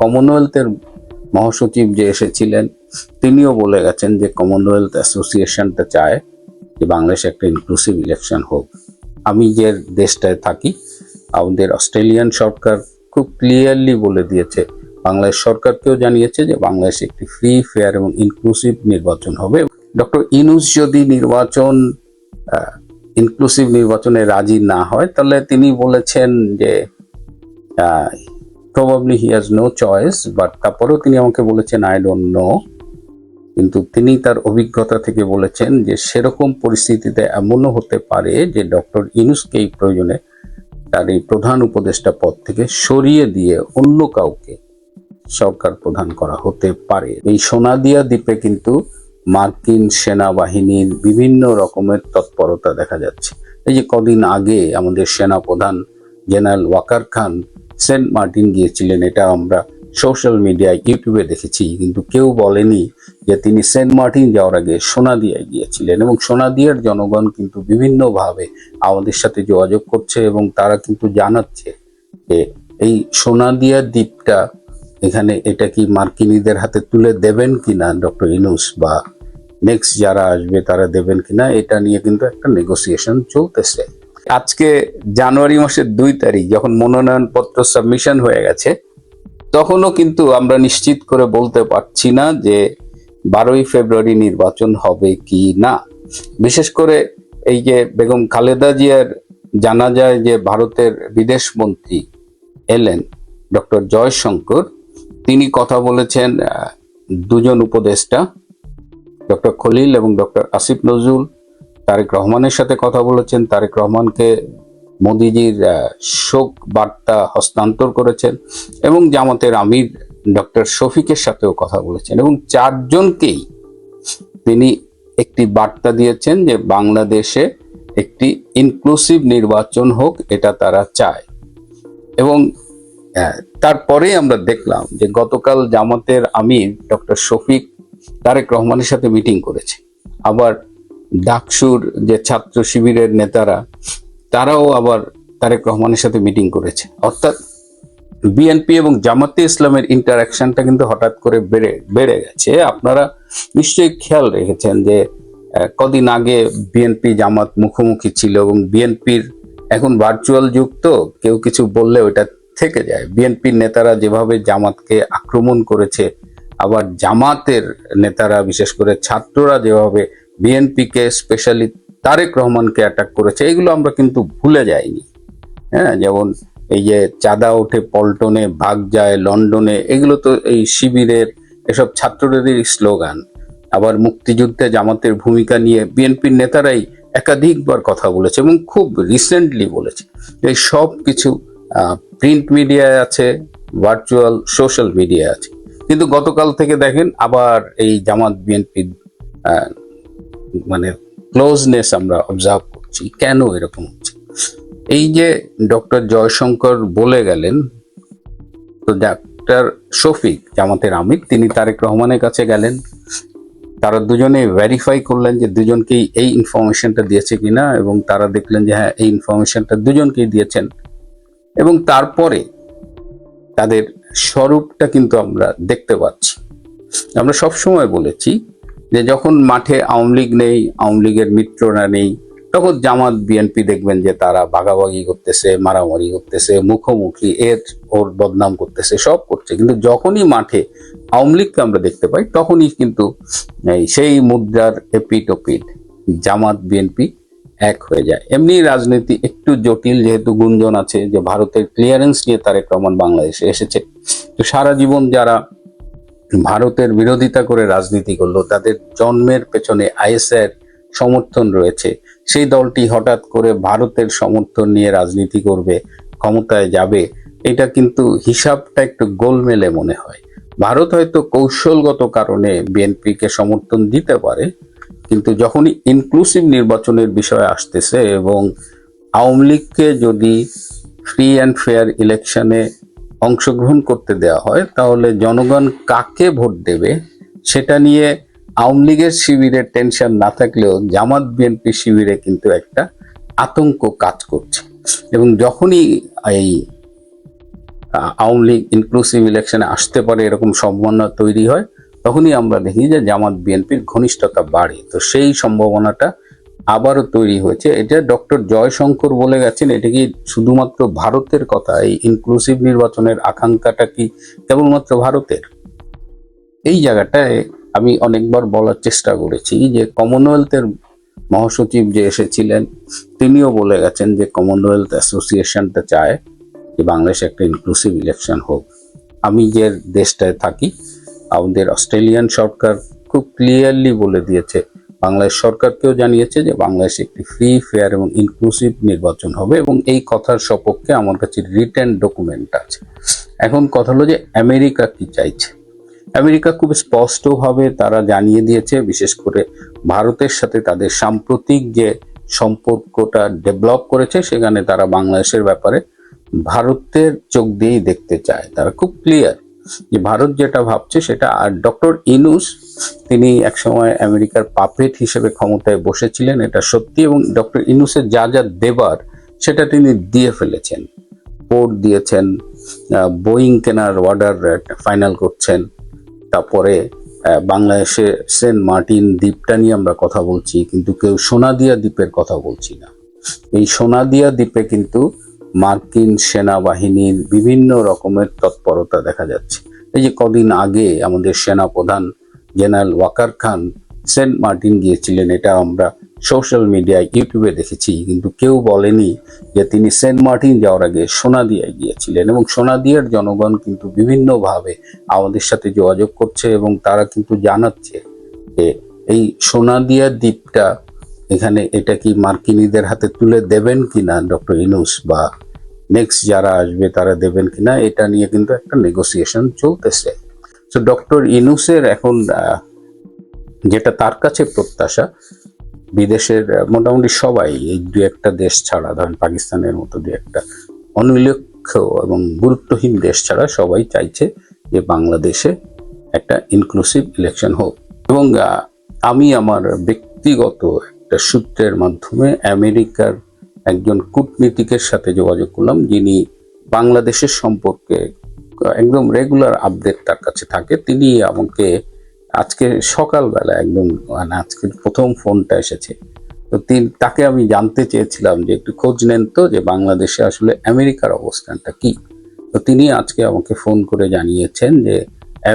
কমনওয়েলথের মহাসচিব যে এসেছিলেন তিনিও বলে গেছেন যে কমনওয়েলথ অ্যাসোসিয়েশনটা চায় যে বাংলাদেশে একটা ইনক্লুসিভ ইলেকশন হোক। আমি যে দেশটায় থাকি, আমাদের অস্ট্রেলিয়ান সরকার খুব ক্লিয়ারলি বলে দিয়েছে, বাংলাদেশ সরকারকেও জানিয়েছে যে বাংলাদেশে একটি ফ্রি, ফেয়ার এবং ইনক্লুসিভ নির্বাচন হবে। ডক্টর ইউনূস যদি ইনক্লুসিভ নির্বাচনে রাজি না হয়, তাহলে তিনি বলেছেন যে probably he has no choice, but তারপরেও তিনি আমাকে বলেছেন আই ডোন্ট নো। কিন্তু তিনি তার অভিজ্ঞতা থেকে বলেছেন যে সেরকম পরিস্থিতিতে এমনও হতে পারে যে ডক্টর ইউনূসকে এই প্রয়োজনে তার এই প্রধান উপদেষ্টা পদ থেকে সরিয়ে দিয়ে অন্য কাউকে সরকার প্রধান করা হতে পারে। এই সোনাদিয়া দ্বীপে কিন্তু মার্কিন সেনাবাহিনীর বিভিন্ন রকমের তৎপরতা দেখা যাচ্ছে। এই যে কদিন আগে আমাদের সেনা প্রধান জেনারেল ওয়াকার খান সেন্ট মার্টিন গিয়েছিলেন, এটা আমরা সোশ্যাল মিডিয়ায় ইউটিউবে দেখেছি, কিন্তু কেউ বলেনি যে তিনি সেন্ট মার্টিন যাওয়ার আগে সোনাদিয়ায় গিয়েছিলেন। এবং সোনাদিয়ার জনগণ কিন্তু বিভিন্নভাবে আমাদের সাথে যোগাযোগ করছে এবং তারা কিন্তু জানাচ্ছে যে এই সোনাদিয়া দ্বীপটা এখানে এটা কি মার্কিনীদের হাতে তুলে দেবেন কিনা ডক্টর ইউনূস, বা নেক্সট যারা আসবে তারা দেবেন কিনা, এটা নিয়ে কিন্তু একটা নেগোসিয়েশন চলতেছে। আজকে জানুয়ারি মাসের 2 তারিখ যখন মনোনয়নপত্র সাবমিশন হয়ে গেছে, তখনও কিন্তু আমরা নিশ্চিত করে বলতে পারছি না যে 12ই ফেব্রুয়ারি নির্বাচন হবে কি না। বিশেষ করে এই যে বেগম খালেদা জিয়ার জানা যায় যে ভারতের বিদেশ মন্ত্রী এলেন ডক্টর জয়শঙ্কর, তিনি কথা বলেছেন দুজন উপদেষ্টা ডক্টর খলিল এবং ডক্টর আসিফ নজরুল তারেক রহমানের সাথে কথা বলেছেন। তারেক রহমানকে মোদিজির শোক বার্তা হস্তান্তর করেছেন এবং জামাতের আমির ডক্টর শফিকের সাথেও কথা বলেছেন এবং 4 জনকেই তিনি একটি বার্তা দিয়েছেন যে বাংলাদেশে একটি ইনক্লুসিভ নির্বাচন হোক, এটা তারা চায়। এবং তারপরে আমরা দেখলাম যে গতকাল জামাতের আমির ডক্টর শফিক তারেক রহমানের সাথে মিটিং করেছে। আবার ডাকসুর যে ছাত্র শিবিরের নেতারা তারাও আবার তারেক রহমানের সাথে মিটিং করেছে। অর্থাৎ বিএনপি এবং জামাতে ইসলামের ইন্টারাকশনটা কিন্তু হঠাৎ করে বেড়ে গেছে। আপনারা নিশ্চয়ই খেয়াল রেখেছেন যে কদিন আগে বিএনপি জামাত মুখোমুখি ছিল এবং বিএনপির এখন ভার্চুয়াল যুগ, তো কেউ কিছু বললে ওটা থেকে যায়। বিএনপির নেতারা যেভাবে জামাতকে আক্রমণ করেছে, আবার জামাতের নেতারা বিশেষ করে ছাত্ররা যেভাবে বিএনপিকে স্পেশালি তারেক রহমানকে অ্যাটাক করেছে, এগুলো আমরা কিন্তু ভুলে যাইনি। হ্যাঁ, যেমন এই যে চাঁদা ওঠে পল্টনে, ভাগ যায় লন্ডনে, এগুলো তো এই শিবিরের এসব ছাত্রদেরই স্লোগান। আবার মুক্তিযুদ্ধে জামাতের ভূমিকা নিয়ে বিএনপির নেতারাই একাধিকবার কথা বলেছে এবং খুব রিসেন্টলি বলেছে। এই সব কিছু প্রিন্ট মিডিয়ায় আছে, ভার্চুয়াল সোশ্যাল মিডিয়ায় আছে। কিন্তু গতকাল থেকে দেখেন আবার এই জামাত বিএনপির মানে ক্লোজনেস আমরা অবজার্ভ করছি। কেন এরকম হচ্ছে? এই যে ডক্টর জয়শঙ্কর বলে গেলেন, তো ডাক্তার শফিক জামাতের আমির তিনি তারেক রহমানের কাছে গেলেন, তারা দুজনে ভেরিফাই করলেন যে দুজনকেই এই ইনফরমেশনটা দিয়েছে কিনা, এবং তারা দেখলেন যে হ্যাঁ এই ইনফরমেশনটা দুজনকেই দিয়েছেন। এবং তারপরে তাদের স্বরূপটা কিন্তু আমরা দেখতে পাচ্ছি। আমরা সবসময় বলেছি যে যখন মাঠে আওয়ামী লীগ নেই, আওয়ামী লীগের মিত্ররা নেই, তখন জামাত বিএনপি দেখবেন যে তারা ভাগাভাগি করতেছে, মারামারি করতেছে, মুখোমুখি ওর বদনাম করতেছে, সব করছে। কিন্তু যখনই মাঠে আওয়ামী লীগকে আমরা দেখতে পাই, তখনই কিন্তু সেই মুদ্রার এপিট ওপিট জামাত বিএনপি এক হয়ে যায়। এমনি রাজনীতি একটু জটিল, যেহেতু গুঞ্জন আছে যে ভারতের ক্লিয়ারেন্স নিয়ে তারেক রহমান বাংলাদেশে এসেছে। তো সারা জীবন যারা ভারতের বিরোধিতা করে রাজনীতি করলো, তাদের জন্মের পেছনে আইএসআইয়ের সমর্থন রয়েছে। সেই দলটি হঠাৎ করে ভারতের সমর্থন নিয়ে রাজনীতি করবে, ক্ষমতায় যাবে, এটা কিন্তু হিসাবটা একটু গোলমেলে মনে হয়। ভারত হয়তো কৌশলগত কারণে বিএনপিকে সমর্থন দিতে পারে, কিন্তু যখনই ইনক্লুসিভ নির্বাচনের বিষয় আসতেছে এবং আওয়ামী লীগকে যদি ফ্রি অ্যান্ড ফেয়ার ইলেকশনে অংশগ্রহণ করতে দেওয়া হয়, তাহলে জনগণ কাকে ভোট দেবে সেটা নিয়ে আওয়ামী লীগের শিবিরের টেনশন না থাকলেও জামাত বিএনপি শিবিরে কিন্তু একটা আতঙ্ক কাজ করছে। এবং যখনই এই আওয়ামী লীগ ইনক্লুসিভ ইলেকশনে আসতে পারে এরকম সম্ভাবনা তৈরি হয়, তখনই আমরা দেখি যে জামাত বিএনপির ঘনিষ্ঠতা বাড়ে। তো সেই সম্ভাবনাটা আবারও তৈরি হয়েছে। এটা ডক্টর জয়শঙ্কর বলে গেছেন, এটা কি শুধুমাত্র ভারতের কথা? এই ইনক্লুসিভ নির্বাচনের আকাঙ্ক্ষাটা কি কেবলমাত্র ভারতের? এই জায়গাটায় আমি অনেকবার বলার চেষ্টা করেছি যে কমনওয়েলথের মহাসচিব যে এসেছিলেন তিনিও বলে গেছেন যে কমনওয়েলথ অ্যাসোসিয়েশনটা চায় যে বাংলাদেশে একটা ইনক্লুসিভ ইলেকশন হোক। আমি যে দেশটায় থাকি, আমাদের অস্ট্রেলিয়ান সরকার খুব ক্লিয়ারলি বলে দিয়েছে, বাংলাদেশ সরকারকেও জানিয়েছে যে বাংলাদেশে একটি ফ্রি, ফেয়ার এবং ইনক্লুসিভ নির্বাচন হবে, এবং এই কথার সপক্ষে আমার কাছে রিটেন ডকুমেন্ট আছে। এখন কথা হলো যে আমেরিকা কি চাইছে। আমেরিকা খুব স্পষ্টভাবে তারা জানিয়ে দিয়েছে, বিশেষ করে ভারতের সাথে তাদের সাম্প্রতিক যে সম্পর্কটা ডেভেলপ করেছে সেখানে তারা বাংলাদেশের ব্যাপারে ভারতের চোখ দিয়েই দেখতে চায়। তারা খুব ক্লিয়ার যে ভারত যেটা ভাবছে সেটা। আর ডক্টর ইনুস তিনি একসময় আমেরিকার পাপেট হিসেবে ক্ষমতায় বসেছিলেন, এটা সত্যি, এবং ডক্টর ইনুসের যা যা দেবার সেটা তিনি দিয়ে ফেলেছেন। পোর্ট দিয়েছেন, বোয়িং কেনার অর্ডার ফাইনাল করছেন, তারপরে বাংলাদেশে সেন্ট মার্টিন দ্বীপটা নিয়ে আমরা কথা বলছি, কিন্তু কেউ সোনাদিয়া দ্বীপের কথা বলছি না। এই সোনাদিয়া দ্বীপে কিন্তু মার্কিন সেনাবাহিনীর বিভিন্ন রকমের তৎপরতা দেখা যাচ্ছে। এই যে কদিন আগে আমাদের সেনাপ্রধান জেনারেল ওয়াকার খান সেন্ট মার্টিন গিয়েছিলেন, এটা আমরা সোশ্যাল মিডিয়ায় ইউটিউবে দেখেছি, কিন্তু কেউ বলেনি যে তিনি সেন্ট মার্টিন যাওয়ার আগে সোনাদিয়ায় গিয়েছিলেন। এবং সোনাদিয়ার জনগণ কিন্তু বিভিন্নভাবে আমাদের সাথে যোগাযোগ করছে এবং তারা কিন্তু জানাচ্ছে যে এই সোনাদিয়া দ্বীপটা এখানে এটা কি মার্কিনীদের হাতে তুলে দেবেন কিনা ডক্টর ইনুস, বা নেক্সট যারা আসবে তারা দেবেন কিনা, এটা নিয়ে কিন্তু একটা নেগোসিয়েশন চলতেছে। তো ডক্টর ইনুসের এখন যেটা তার কাছে প্রত্যাশা, বিদেশের মোটামুটি সবাই, এই দু একটা দেশ ছাড়া, ধরেন পাকিস্তানের মতো দু একটা অনুল্লেখ্য এবং গুরুত্বহীন দেশ ছাড়া সবাই চাইছে যে বাংলাদেশে একটা ইনক্লুসিভ ইলেকশন হোক। এবং আমি আমার ব্যক্তিগত একটা সূত্রের মাধ্যমে আমেরিকার একজন কূটনীতিকের সাথে যোগাযোগ করলাম, যিনি বাংলাদেশের সম্পর্কে একদম রেগুলার আপডেট তার কাছে থাকে। তিনি আমাকে আজকে সকালবেলা একদম, মানে আজকে প্রথম ফোনটা এসেছে, তো তাকে আমি জানতে চেয়েছিলাম যে একটু খোঁজ নেন তো যে বাংলাদেশে আসলে আমেরিকার অবস্থানটা কি। তো তিনি আজকে আমাকে ফোন করে জানিয়েছেন যে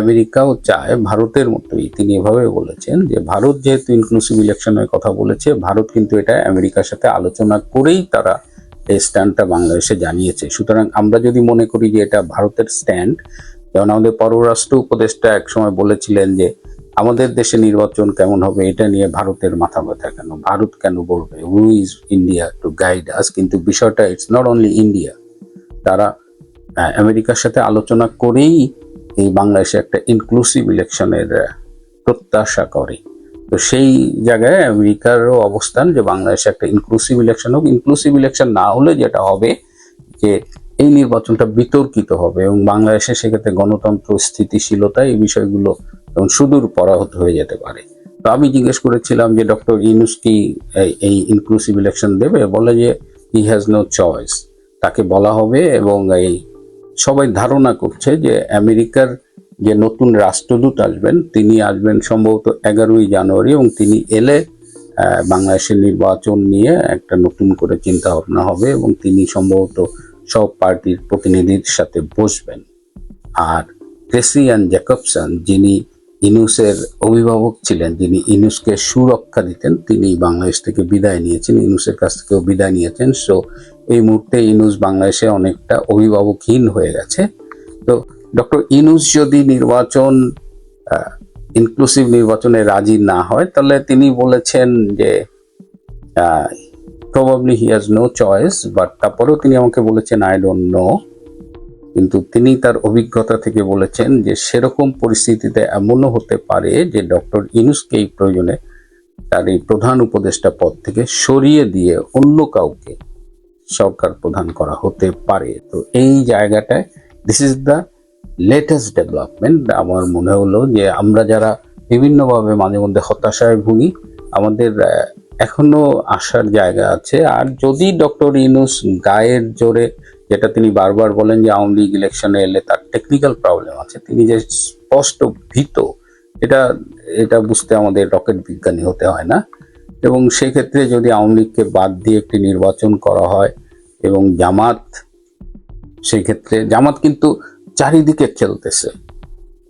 আমেরিকাও চায় ভারতের মতোই। তিনি এভাবে বলেছেন যে ভারত যেহেতু ইনক্লুসিভ ইলেকশনের কথা বলেছে, ভারত কিন্তু এটা আমেরিকার সাথে আলোচনা করেই তারা এই স্ট্যান্ডটা বাংলাদেশে জানিয়েছে। সুতরাং আমরা যদি মনে করি যে এটা ভারতের স্ট্যান্ড, যেমন আমাদের পররাষ্ট্র উপদেষ্টা একসময় বলেছিলেন যে আমাদের দেশে নির্বাচন কেমন হবে এটা নিয়ে ভারতের মাথা ব্যথা কেন, ভারত কেন বলবে, who is India to guide আস। কিন্তু বিষয়টা ইটস নট অনলি ইন্ডিয়া, তারা আমেরিকার সাথে আলোচনা করেই এই বাংলাদেশে একটা ইনক্লুসিভ ইলেকশনের প্রত্যাশা করে। তো সেই জায়গায় আমেরিকারও অবস্থান যে বাংলাদেশে একটা ইনক্লুসিভ ইলেকশন হোক। ইনক্লুসিভ ইলেকশন না হলে যেটা হবে যে এই নির্বাচনটা বিতর্কিত হবে এবং বাংলাদেশে সেক্ষেত্রে গণতন্ত্র, স্থিতিশীলতা, এই বিষয়গুলো এবং সুদূর পরাহত হয়ে যেতে পারে। তো আমি জিজ্ঞেস করেছিলাম যে ডক্টর ইউনূস কি এই ইনক্লুসিভ ইলেকশন দেবে? বলে যে হি হ্যাজ নো চয়েস, তাকে বলা হবে। এবং এই সবাই ধারণা করছে যে আমেরিকার যে নতুন রাষ্ট্রদূত আসবেন, তিনি আসবেন সম্ভবত 11ই জানুয়ারি, এবং তিনি এলে বাংলাদেশের নির্বাচন নিয়ে একটা নতুন করে চিন্তা ভাবনা হবে এবং তিনি সম্ভবত সব পার্টির প্রতিনিধির সাথে বসবেন। আর ক্রেসিয়ান জ্যাকবসন, যিনি ইনুসের অভিভাবক ছিলেন, যিনি ইনুসকে সুরক্ষা দিতেন, তিনি বাংলাদেশ থেকে বিদায় নিয়েছেন, ইনুসের কাছ থেকেও বিদায় নিয়েছেন। সো এই মুহূর্তে ইনুস বাংলাদেশে অনেকটা অভিভাবকহীন হয়ে গেছে। তো ডক্টর ইনুস যদি নির্বাচন ইনক্লুসিভ নির্বাচনে রাজি না হয়, তাহলে তিনি বলেছেন যে probably he has no choice, but তারপরেও তিনি আমাকে বলেছেন আই ডোন্ট নো। কিন্তু তিনি তার অভিজ্ঞতা থেকে বলেছেন যে সেরকম পরিস্থিতিতে এমনও হতে পারে যে ডক্টর ইনুসকে এই প্রয়োজনে তার এই প্রধান উপদেষ্টা পদ থেকে সরিয়ে দিয়ে অন্য কাউকে সরকার প্রধান করা হতে পারে। তো এই জায়গাটায় this is the latest development. আমার মনে হলো যে আমরা যারা বিভিন্নভাবে মাঝে মধ্যে হতাশায় ভুগি, আমাদের এখনো আসার জায়গা আছে। আর যদি ডক্টর ইউনূস গায়ের জোরে যেটা তিনি বারবার বলেন যে আওয়ামী লীগ ইলেকশনে এলে তার টেকনিক্যাল প্রবলেম আছে, তিনি যে স্পষ্ট ভীত, এটা এটা বুঝতে আমাদের রকেট বিজ্ঞানী হতে হয় না। এবং সেক্ষেত্রে যদি আওয়ামী লীগকে বাদ দিয়ে একটি নির্বাচন করা হয় এবং জামাত, সেই ক্ষেত্রে জামাত কিন্তু চারিদিকে খেলতেছে।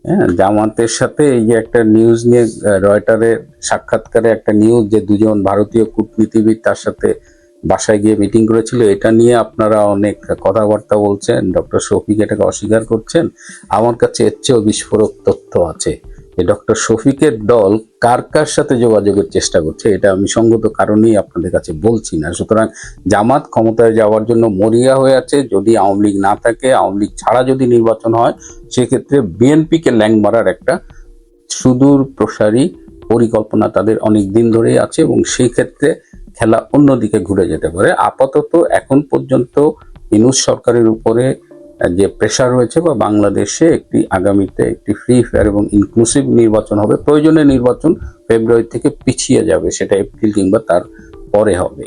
হ্যাঁ, জামাতের সাথে এই যে একটা নিউজ নিয়ে রয়টারের সাক্ষাৎকারে একটা নিউজ যে দুজন ভারতীয় কূটনীতিবিদ তার সাথে বাসায় গিয়ে মিটিং করেছিল, এটা নিয়ে আপনারা অনেক কথাবার্তা বলছেন, ডক্টর শফিক এটাকে অস্বীকার করছেন। আমার কাছে এর চেয়েও বিস্ফোরক তথ্য আছে যে ডক্টর শফিকের দল কার কার সাথে যোগাযোগের চেষ্টা করছে, এটা আমি সঙ্গত কারণেই আপনাদের কাছে বলছি না। সুতরাং জামাত ক্ষমতায় যাওয়ার জন্য মরিয়া হয়ে আছে। যদি আওয়ামী লীগ না থাকে, আওয়ামী লীগ ছাড়া যদি নির্বাচন হয়, সেক্ষেত্রে বিএনপিকে ল্যাং মারার একটা সুদূর প্রসারী পরিকল্পনা তাদের অনেক দিন ধরেই আছে এবং সেই ক্ষেত্রে খেলা অন্যদিকে ঘুরে যেতে পারে। আপাতত এখন পর্যন্ত ইউনূস সরকারের উপরে যে প্রেশার রয়েছে, বা বাংলাদেশে একটি আগামীতে একটি ফ্রি ফেয়ার এবং ইনক্লুসিভ নির্বাচন হবে, প্রয়োজনে নির্বাচন ফেব্রুয়ারি থেকে পিছিয়ে যাবে, সেটা এপ্রিল কিংবা তার পরে হবে।